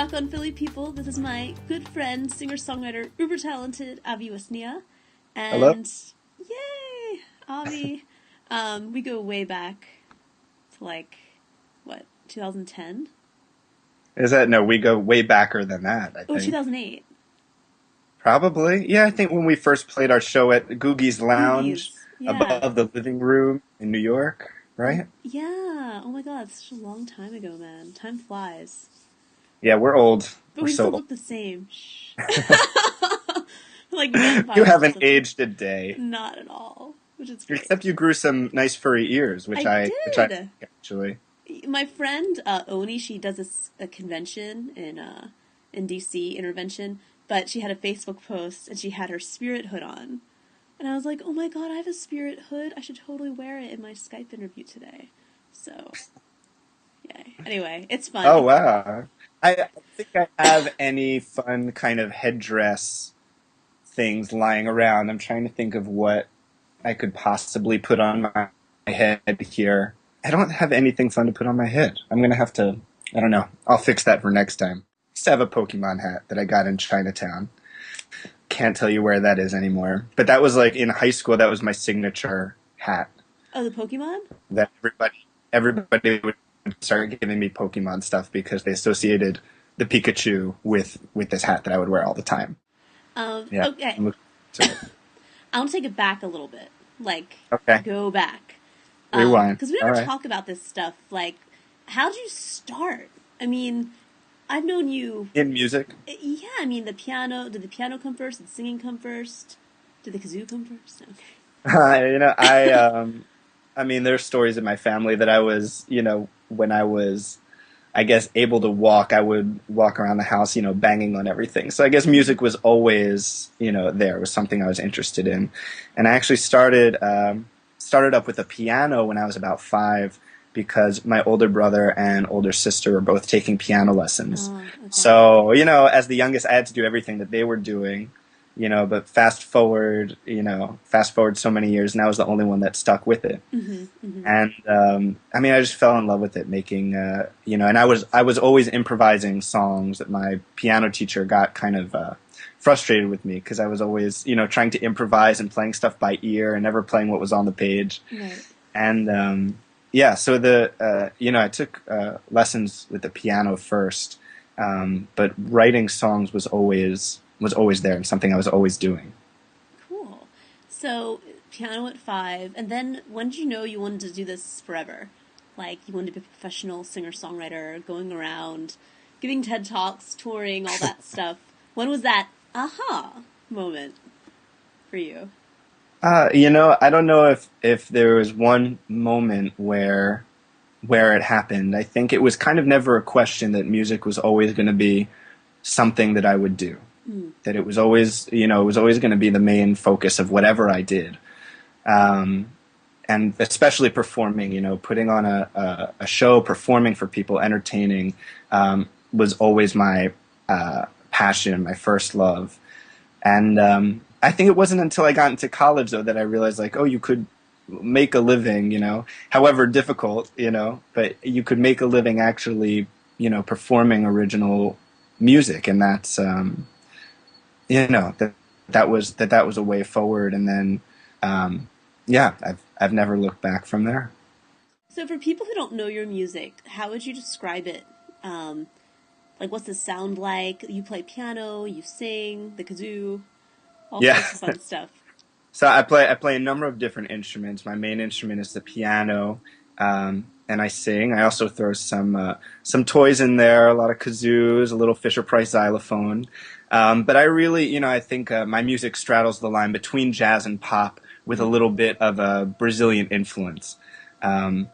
Rock on Philly people. This is my good friend, singer-songwriter, uber talented Avi Wisnia. Hello? And yay, Avi. We go way back to 2010? No, we go way backer than that, I Oh, think. 2008. Probably. Yeah, I think when we first played our show at Googie's Lounge Googies. Yeah. above the living room in New York, right? Yeah. Oh my god, it's such a long time ago, man. Time flies. Yeah, we're old. But We're we so still old. look the same. Shh. Like You vampires or haven't something. aged a day. Not at all. Which is great. Except you grew some nice furry ears, which I I did! actually. My friend Oni, she does a convention in DC, Intervention, but she had a Facebook post and she had her spirit hood on. And I was like, oh my god, I have a spirit hood. I should totally wear it in my Skype interview today. So, yay. Anyway, it's fun. Oh, wow. I don't think I have any fun kind of headdress things lying around. I'm trying to think of what I could possibly put on my head here. I don't have anything fun to put on my head. I'm going to have to, I don't know. I'll fix that for next time. I used to have a Pokemon hat that I got in Chinatown. Can't tell you where that is anymore. But that was like in high school, that was my signature hat. Oh, the Pokemon? That everybody would start giving me Pokemon stuff because they associated the Pikachu with this hat that I would wear all the time. Yeah. Okay. I'm looking to it. I want to take it back a little bit. Okay. Go back. Rewind. Because we All never right. talk about this stuff. How'd you start? I mean, I've known you. In music? Yeah, I mean, the piano. Did the piano come first? Did the singing come first? Did the kazoo come first? Okay. I mean, there's stories in my family that I was, when I was, I guess, able to walk, I would walk around the house, banging on everything. So I guess music was always, there. It was something I was interested in. And I actually started up with a piano when I was about 5 because my older brother and older sister were both taking piano lessons. Oh, okay. So, as the youngest, I had to do everything that they were doing. But fast forward so many years, and I was the only one that stuck with it. Mm-hmm, mm-hmm. And I just fell in love with it, making and I was always improvising songs that my piano teacher got kind of frustrated with me because I was always trying to improvise and playing stuff by ear and never playing what was on the page. Right. And so I took lessons with the piano first, but writing songs was always there and something I was always doing. Cool. So, piano at 5, and then when did you know you wanted to do this forever? You wanted to be a professional singer-songwriter, going around, giving TED Talks, touring, all that stuff. When was that aha moment for you? I don't know if there was one moment where it happened. I think it was kind of never a question that music was always going to be something that I would do. That it was always, going to be the main focus of whatever I did. And especially performing, putting on a show, performing for people, entertaining, was always my passion, my first love. And I think it wasn't until I got into college, though, that I realized, you could make a living, however difficult, but you could make a living actually, performing original music. And that's... that was a way forward, and then I've never looked back from there. So for people who don't know your music, how would you describe it? What's the sound like? You play piano, you sing, the kazoo, all sorts of fun stuff. So I play a number of different instruments. My main instrument is the piano, and I sing. I also throw some toys in there, a lot of kazoos, a little Fisher-Price xylophone. But I really, I think my music straddles the line between jazz and pop with a little bit of a Brazilian influence. I've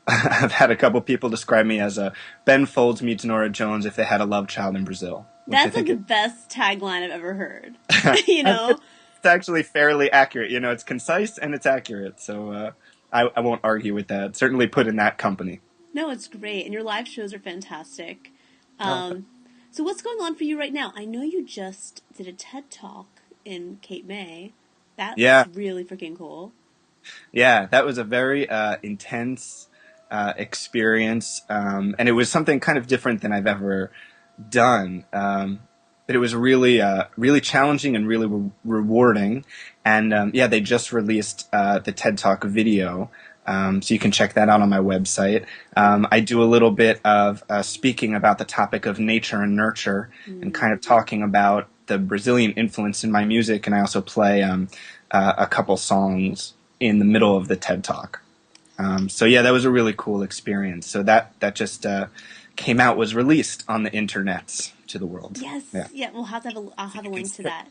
I've had a couple people describe me as a Ben Folds meets Nora Jones if they had a love child in Brazil. That's the best tagline I've ever heard. It's actually fairly accurate. It's concise and it's accurate. So I won't argue with that. Certainly put in that company. No, it's great. And your live shows are fantastic. So what's going on for you right now? I know you just did a TED Talk in Cape May. That's really freaking cool. Yeah, that was a very intense experience, and it was something kind of different than I've ever done. But it was really, really challenging and really rewarding. And yeah, they just released the TED Talk video, so you can check that out on my website. I do a little bit of speaking about the topic of nature and nurture, and kind of talking about the Brazilian influence in my music. And I also play a couple songs in the middle of the TED Talk. So yeah, that was a really cool experience. So that just came out, was released on the internet to the world. Yes. Yeah. We'll have to I'll have a link to that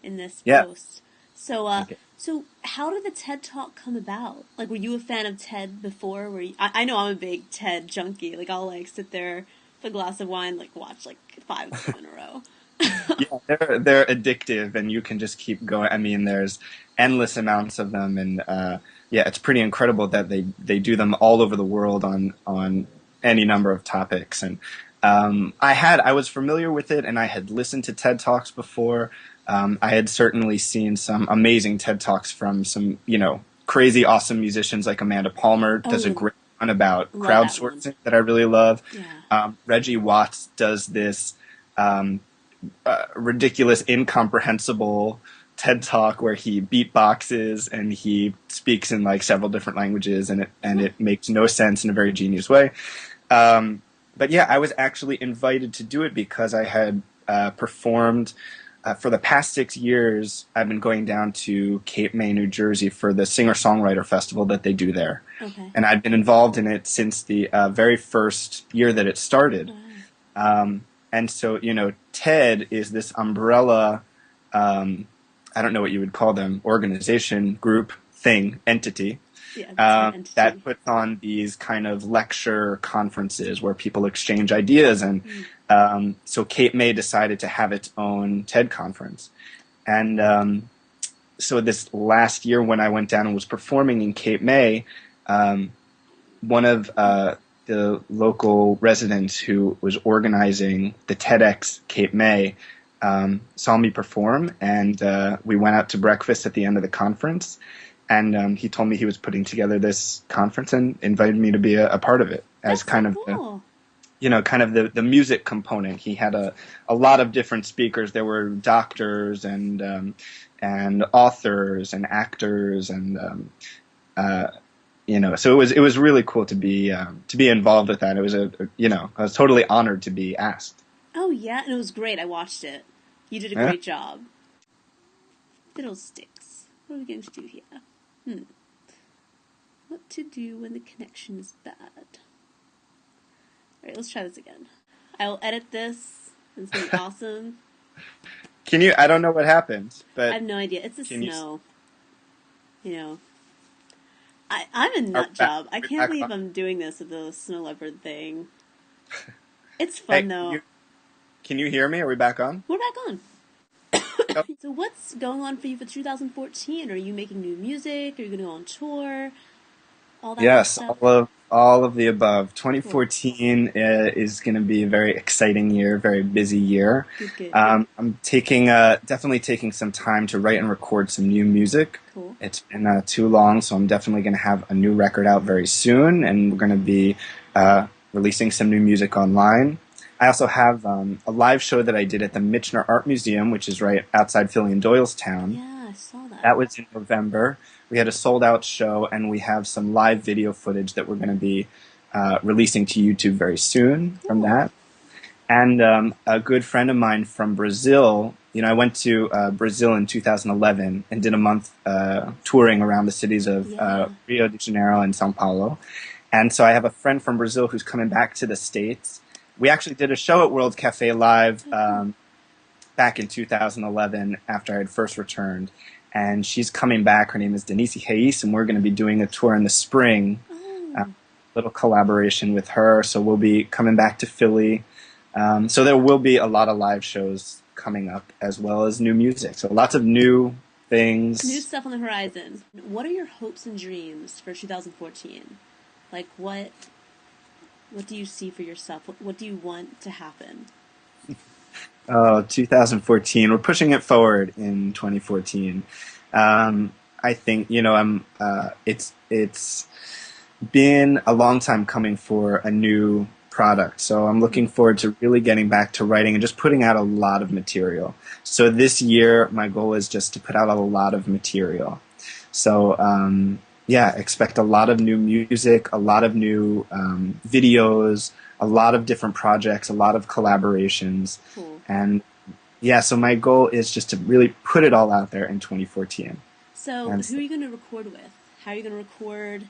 in this Yeah. post. So, Okay. so how did the TED Talk come about? Like, were you a fan of TED before? I know I'm a big TED junkie. Like, I'll like sit there with a glass of wine, like watch like 5 of them in a row. Yeah, they're addictive, and you can just keep going. I mean, there's endless amounts of them, and yeah, it's pretty incredible that they do them all over the world on any number of topics. And I was familiar with it, and I had listened to TED Talks before. I had certainly seen some amazing TED Talks from some, crazy, awesome musicians like Amanda Palmer does a great one about love that crowdsourcing that I really love. Yeah. Reggie Watts does this ridiculous, incomprehensible TED Talk where he beatboxes and he speaks in like several different languages, and it makes no sense in a very genius way. But yeah, I was actually invited to do it because I had performed for the past 6 years. I've been going down to Cape May, New Jersey for the singer-songwriter festival that they do there. Okay. And I've been involved in it since the very first year that it started. Wow. And so, TED is this umbrella, I don't know what you would call them, organization, group, thing, entity, Yeah. that puts on these kind of lecture conferences where people exchange ideas. And so Cape May decided to have its own TED conference. And so this last year when I went down and was performing in Cape May, one of the local residents who was organizing the TEDx Cape May saw me perform, and we went out to breakfast at the end of the conference, and he told me he was putting together this conference and invited me to be a part of it as That's kind so of cool. kind of the music component. He had a lot of different speakers. There were doctors and authors and actors and so it was really cool to be involved with that. It was I was totally honored to be asked. Oh yeah, and it was great. I watched it. You did a Yeah. great job. Fiddlesticks. What are we going to do here? What to do when the connection is bad? Alright, let's try this again. I'll edit this. It's going to be awesome. Can you? I don't know what happened, but I have no idea. It's the Can you- snow. I'm a nut job. I can't back believe on. I'm doing this with the snow leopard thing. It's Hey, fun though. Can you hear me? Are we back on? We're back on. Yep. So what's going on for you for 2014? Are you making new music? Are you going to go on tour? All that Yes, stuff? all of the above. 2014 is going to be a very exciting year, very busy year. Good. I'm definitely taking some time to write and record some new music. Cool. It's been too long, so I'm definitely going to have a new record out very soon, and we're going to be releasing some new music online. I also have a live show that I did at the Michener Art Museum, which is right outside Philly in Doylestown. Yeah, I saw that. That was in November. We had a sold-out show, and we have some live video footage that we're going to be releasing to YouTube very soon from that. And a good friend of mine from Brazil, I went to Brazil in 2011 and did a month touring around the cities of Rio de Janeiro and São Paulo. And so I have a friend from Brazil who's coming back to the States. We actually did a show at World Cafe Live back in 2011 after I had first returned. And she's coming back. Her name is Denise Reis, and we're going to be doing a tour in the spring. Little collaboration with her. So we'll be coming back to Philly. So there will be a lot of live shows coming up, as well as new music. So lots of new things. New stuff on the horizon. What are your hopes and dreams for 2014? Like, what do you see for yourself? What do you want to happen? Oh, 2014. We're pushing it forward in 2014. I think, it's been a long time coming for a new product. So I'm looking forward to really getting back to writing and just putting out a lot of material. So this year, my goal is just to put out a lot of material. So yeah, expect a lot of new music, a lot of new videos, a lot of different projects, a lot of collaborations, Cool. and yeah. So my goal is just to really put it all out there in 2014. So, And who are you going to record with? How are you going to record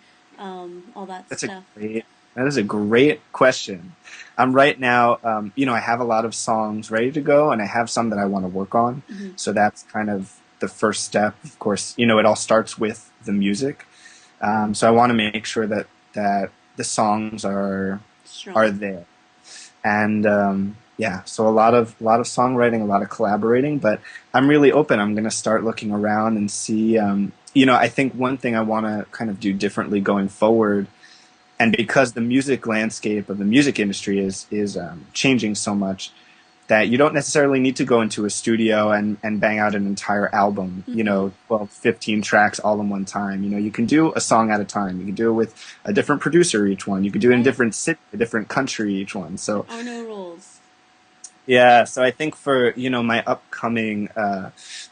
all that that's a stuff? great. That is a great question. I'm right now, I have a lot of songs ready to go, and I have some that I want to work on. Hmm. So that's kind of the first step. Of course, it all starts with the music. So I want to make sure that the songs are Strong. there, and yeah. So a lot of songwriting, a lot of collaborating. But I'm really open. I'm going to start looking around and see. I think one thing I want to kind of do differently going forward, and because the music landscape of the music industry is changing so much, that you don't necessarily need to go into a studio and bang out an entire album, Hmm. 12, 15 tracks all in one time. You can do a song at a time. You can do it with a different producer each one. You can do it in Right. different city, a different country each one. There So are no rules. yeah, so I think for, my upcoming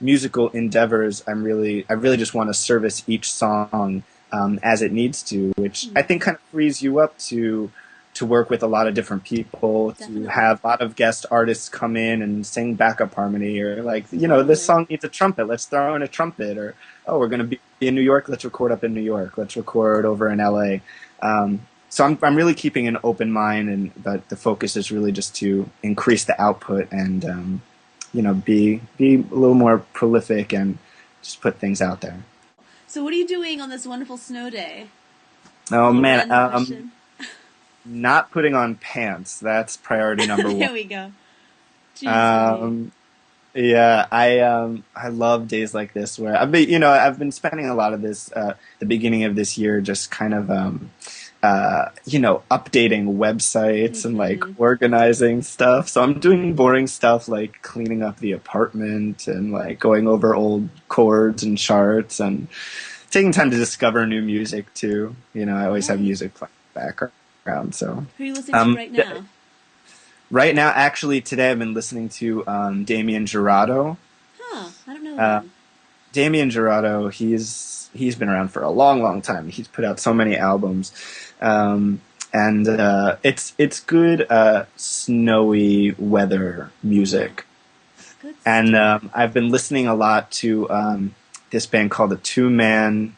musical endeavors, I really just want to service each song as it needs to, which I Hmm. think kind of frees you up to work with a lot of different people, to Definitely. have a lot of guest artists come in and sing backup harmony, or like, this Totally. song needs a trumpet, let's throw in a trumpet, or oh, we're going to be in New York, let's record up in New York, let's record over in LA. So I'm really keeping an open mind, but the focus is really just to increase the output and be a little more prolific and just put things out there. So, what are you doing on this wonderful snow day? A Oh little man, random question. not putting on pants. That's priority number one. There we go. Jeez, Louise. Um, yeah, I love days like this where I've been spending a lot of the beginning of this year just kind of updating websites and like Hmm. organizing stuff. So I'm doing boring stuff like cleaning up the apartment and like going over old chords and charts and taking time to discover new music too. I always have Right. music playing in the background. So Who are you listening to um, right now? right now, actually, today I've been listening to Damien Jurado. Huh. I don't know Uh, them. Damien Jurado, he's been around for a long, long time. He's put out so many albums, and it's good snowy weather music. Good And stuff. I've been listening a lot to this band called the Two Man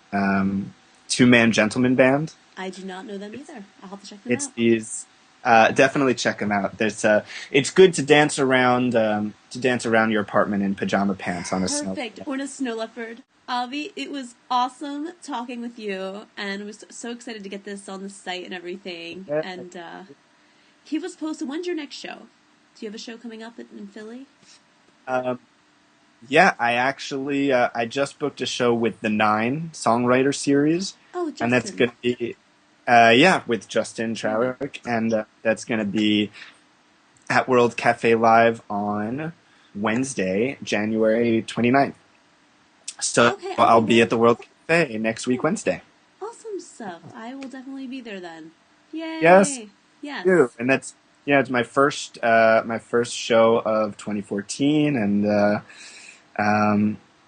Gentleman Band. I do not know them either. I'll have to check them It's out. these. Definitely check them out. It's good to dance around your apartment in pajama pants on a snow. Perfect. Or in a snow leopard. Avi, it was awesome talking with you, and I was so excited to get this on the site and everything. Yeah. And keep us posted. When's your next show? Do you have a show coming up in Philly? Um, yeah, I actually I just booked a show with the Nine Songwriter series, Oh, and that's Justin. gonna be yeah, with Justin Right. Trawick, and that's gonna be at World Cafe Live on Wednesday, January 29th. So Okay, I'll I'll be be there. at the World Cafe next week, Cool. Wednesday. Awesome stuff. I will definitely be there then. Yes, Yay! you. Yes. And that's it's my first show of 2014, and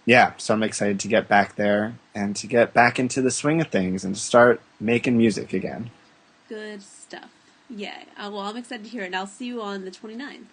yeah, so I'm excited to get back there and to get back into the swing of things and to start making music again. Good stuff. Yay. Well, I'm excited to hear it, and I'll see you on the 29th.